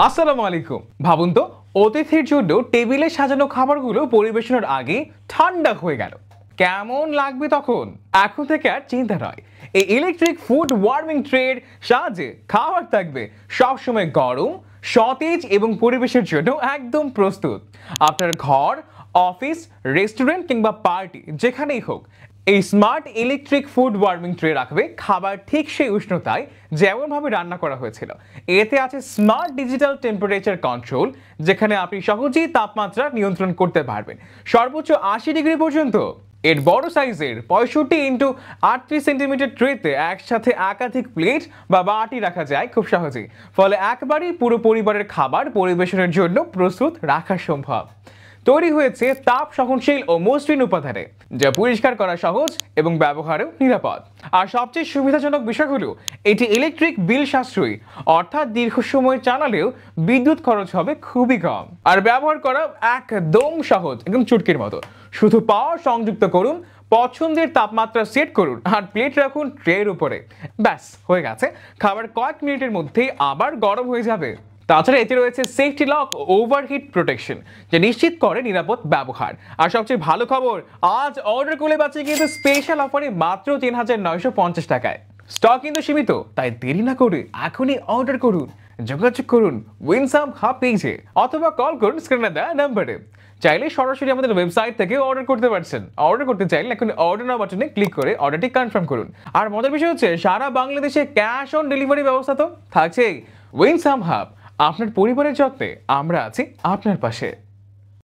আসসালামু আলাইকুম। ভাবুন তো, অতিথির জন্য টেবিলে সাজানো খাবারগুলো পরিবেশনের আগে ঠান্ডা হয়ে গেল, কেমন লাগবে তখন? এখন থেকে আর চিন্তা নয়, এই ইলেকট্রিক ফুড ওয়ার্মিং ট্রের সাহায্যে খাবার থাকবে সবসময় গরম, সতেজ এবং পরিবেশের জন্য একদম প্রস্তুত। আপনার ঘর, অফিস, রেস্টুরেন্ট কিংবা পার্টি যেখানেই হোক, এই smart electric food warming tray রাখবে খাবার ঠিক সেই উষ্ণতায় যেমনভাবে রান্না করা হয়েছিল। এতে আছে স্মার্ট ডিজিটাল টেম্পারেচার কন্ট্রোল, যেখানে আপনি সহজেই তাপমাত্রা নিয়ন্ত্রণ করতে পারবেন সর্বোচ্চ ৮০ ডিগ্রি পর্যন্ত। এর বড় সাইজের ৬৫x৩৮ সেন্টিমিটার ট্রেতে একসাথে একাধিক প্লেট বা বাটি রাখা যায় খুব সহজেই, ফলে একবারই পুরো পরিবারের খাবার পরিবেশনের জন্য প্রস্তুত রাখা সম্ভব। তৈরি হয়েছে তাপ সহনশীল ও মসৃণ উপাদানে, যা পরিষ্কার করা সহজ এবং ব্যবহারেও নিরাপদ। আর সবচেয়ে সুবিধাজনক বিষয় হলো এটি ইলেকট্রিক বিল সাশ্রয়ী, অর্থাৎ দীর্ঘ সময় চালালেও বিদ্যুৎ খরচ হবে খুবই কম। আর ব্যবহার করা একদম সহজ, একদম চুটকির মতো। শুধু পাওয়ার সংযুক্ত করুন, পছন্দের তাপমাত্রা সেট করুন আর প্লেট রাখুন ট্রের উপরে, ব্যাস হয়ে গেছে। খাবার কয়েক মিনিটের মধ্যেই আবার গরম হয়ে যাবে। তাছাড়া এতে রয়েছে সেফটি লক ওভারহিট প্রোটেকশন, যা নিশ্চিত করে নিরাপদ ব্যবহার। আর সবচেয়ে ভালো খবর, আজ অর্ডার করলে পাচ্ছে কিন্তু স্পেশাল অফারে মাত্র ৩৯৫০ টাকায়। স্টক কিন্তু সীমিত, তাই দেরি না করে এখনই অর্ডার করুন। যোগাযোগ করুন উইনসাম হাব পেজে অথবা কল করুন স্ক্রিনে দেওয়া নাম্বারে। চাইলে সরাসরি আমাদের ওয়েবসাইট থেকে অর্ডার করতে পারছেন। অর্ডার করতে চাইলে এখন অর্ডার নাও বাটনে ক্লিক করে অর্ডারটি কনফার্ম করুন। আর মজার বিষয় হচ্ছে, সারা বাংলাদেশে ক্যাশ অন ডেলিভারি ব্যবস্থা তো থাকছেই। উইনসাম হাব, আপনার পরিবারের যত্নে আমরা আছি আপনার পাশে।